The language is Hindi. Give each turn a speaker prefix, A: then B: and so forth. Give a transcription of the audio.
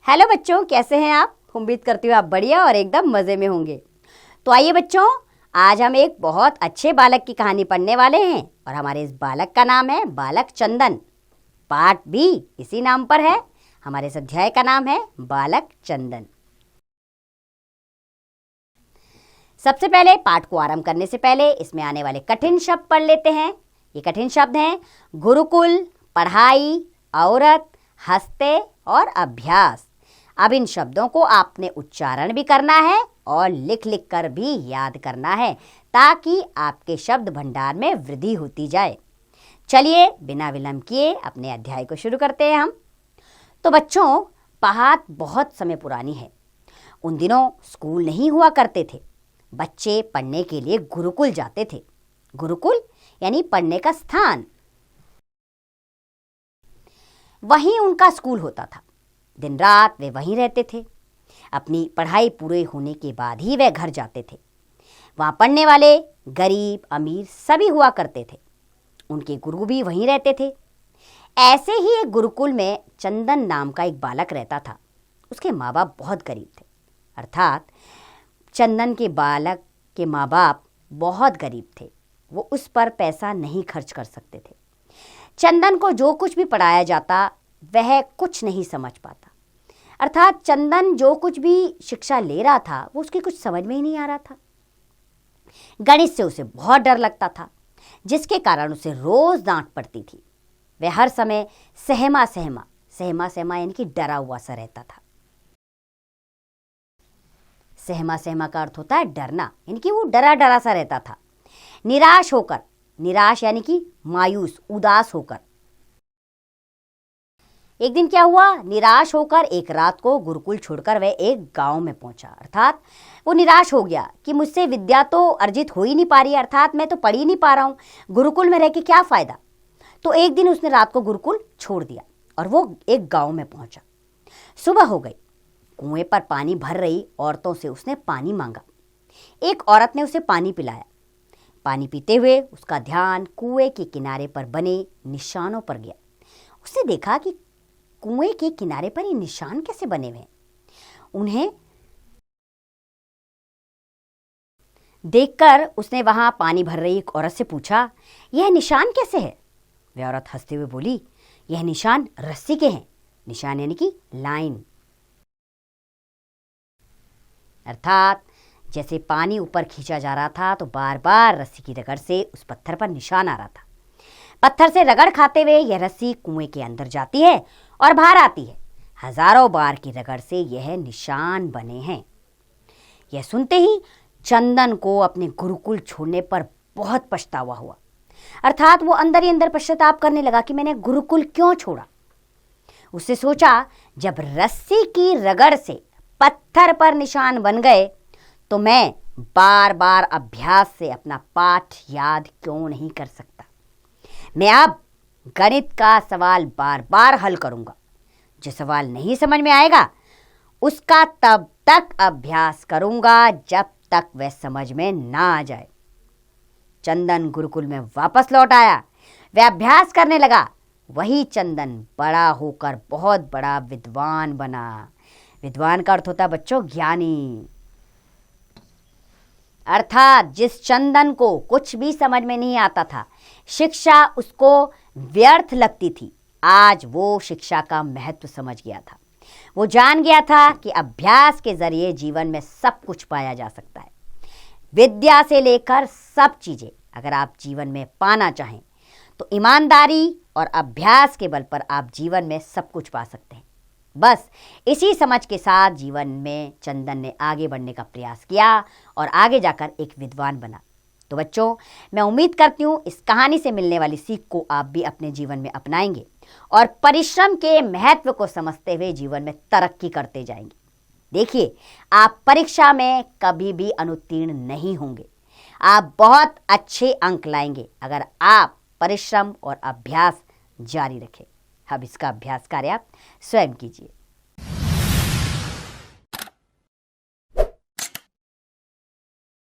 A: हेलो बच्चों, कैसे हैं आप? उम्मीद करती हूँ आप बढ़िया और एकदम मज़े में होंगे। तो आइए बच्चों, आज हम एक बहुत अच्छे बालक की कहानी पढ़ने वाले हैं और हमारे इस बालक का नाम है बालक चंदन। पाठ भी इसी नाम पर है। हमारे इस अध्याय का नाम है बालक चंदन। सबसे पहले पाठ को आरंभ करने से पहले इसमें आने वाले कठिन शब्द पढ़ लेते हैं। ये कठिन शब्द हैं गुरुकुल, पढ़ाई, औरत, हंसते और अभ्यास। अब इन शब्दों को आपने उच्चारण भी करना है और लिख लिख कर भी याद करना है ताकि आपके शब्द भंडार में वृद्धि होती जाए। चलिए बिना विलंब किए अपने अध्याय को शुरू करते हैं हम। तो बच्चों, बात बहुत समय पुरानी है। उन दिनों स्कूल नहीं हुआ करते थे। बच्चे पढ़ने के लिए गुरुकुल जाते थे। गुरुकुल यानी पढ़ने का स्थान। वहीं उनका स्कूल होता था। दिन रात वे वहीं रहते थे। अपनी पढ़ाई पूरे होने के बाद ही वे घर जाते थे। वहाँ पढ़ने वाले गरीब अमीर सभी हुआ करते थे। उनके गुरु भी वहीं रहते थे। ऐसे ही एक गुरुकुल में चंदन नाम का एक बालक रहता था। उसके माँ बाप बहुत गरीब थे। अर्थात चंदन के बालक के माँ बाप बहुत गरीब थे। वो उस पर पैसा नहीं खर्च कर सकते थे। चंदन को जो कुछ भी पढ़ाया जाता वह कुछ नहीं समझ पाता। अर्थात चंदन जो कुछ भी शिक्षा ले रहा था वो उसकी कुछ समझ में ही नहीं आ रहा था। गणित से उसे बहुत डर लगता था, जिसके कारण उसे रोज डांट पड़ती थी। वह हर समय सहमा सहमा यानी कि डरा हुआ सा रहता था। सहमा सहमा का अर्थ होता है डरना, यानी कि वो डरा डरा सा रहता था। निराश होकर, निराश यानी कि मायूस, उदास होकर। एक दिन क्या हुआ, निराश होकर एक रात को गुरुकुल छोड़कर वह एक गांव में पहुंचा। अर्थात वो निराश हो गया कि मुझसे विद्या तो अर्जित हो ही नहीं पा रही, अर्थात मैं तो पढ़ ही नहीं पा रहा हूँ, गुरुकुल में रह के क्या फ़ायदा। तो एक दिन उसने रात को गुरुकुल छोड़ दिया और वो एक गांव में पहुंचा। सुबह हो गई। कुएं पर पानी भर रही औरतों से उसने पानी मांगा। एक औरत ने उसे पानी पिलाया। पानी पीते हुए उसका ध्यान कुएं के किनारे पर बने निशानों पर गया। उसने देखा कि कुएं के किनारे पर ये निशान कैसे बने हुए हैं। उन्हें देखकर उसने वहां पानी भर रही एक औरत से पूछा, यह निशान कैसे है? वह औरत हंसते हुए बोली, यह निशान रस्सी के हैं। निशान यानी कि लाइन। अर्थात जैसे पानी ऊपर खींचा जा रहा था तो बार बार रस्सी की रगड़ से उस पत्थर पर निशान आ रहा था। पत्थर से रगड़ खाते हुए यह रस्सी कुएं के अंदर जाती है और बाहर आती है। हजारों बार की रगड़ से यह निशान बने हैं। यह सुनते ही चंदन को अपने गुरुकुल छोड़ने पर बहुत पछतावा हुआ। अर्थात वो अंदर ही अंदर पश्चाताप करने लगा कि मैंने गुरुकुल क्यों छोड़ा। उसने सोचा, जब रस्सी की रगड़ से पत्थर पर निशान बन गए तो मैं बार बार अभ्यास से अपना पाठ याद क्यों नहीं कर सकता। मैं अब गणित का सवाल बार बार हल करूंगा। जो सवाल नहीं समझ में आएगा उसका तब तक अभ्यास करूंगा जब तक वह समझ में ना आ जाए। चंदन गुरुकुल में वापस लौट आया। वह अभ्यास करने लगा। वही चंदन बड़ा होकर बहुत बड़ा विद्वान बना। विद्वान का अर्थ होता है बच्चों ज्ञानी। अर्थात जिस चंदन को कुछ भी समझ में नहीं आता था, शिक्षा उसको व्यर्थ लगती थी, आज वो शिक्षा का महत्व समझ गया था। वो जान गया था कि अभ्यास के जरिए जीवन में सब कुछ पाया जा सकता है। विद्या से लेकर सब चीजें अगर आप जीवन में पाना चाहें तो ईमानदारी और अभ्यास के बल पर आप जीवन में सब कुछ पा सकते हैं। बस इसी समझ के साथ जीवन में चंदन ने आगे बढ़ने का प्रयास किया और आगे जाकर एक विद्वान बना। तो बच्चों, मैं उम्मीद करती हूँ इस कहानी से मिलने वाली सीख को आप भी अपने जीवन में अपनाएंगे और परिश्रम के महत्व को समझते हुए जीवन में तरक्की करते जाएंगे। देखिए, आप परीक्षा में कभी भी अनुत्तीर्ण नहीं होंगे। आप बहुत अच्छे अंक लाएंगे अगर आप परिश्रम और अभ्यास जारी रखें। अब इसका अभ्यास कार्य आप स्वयं कीजिए।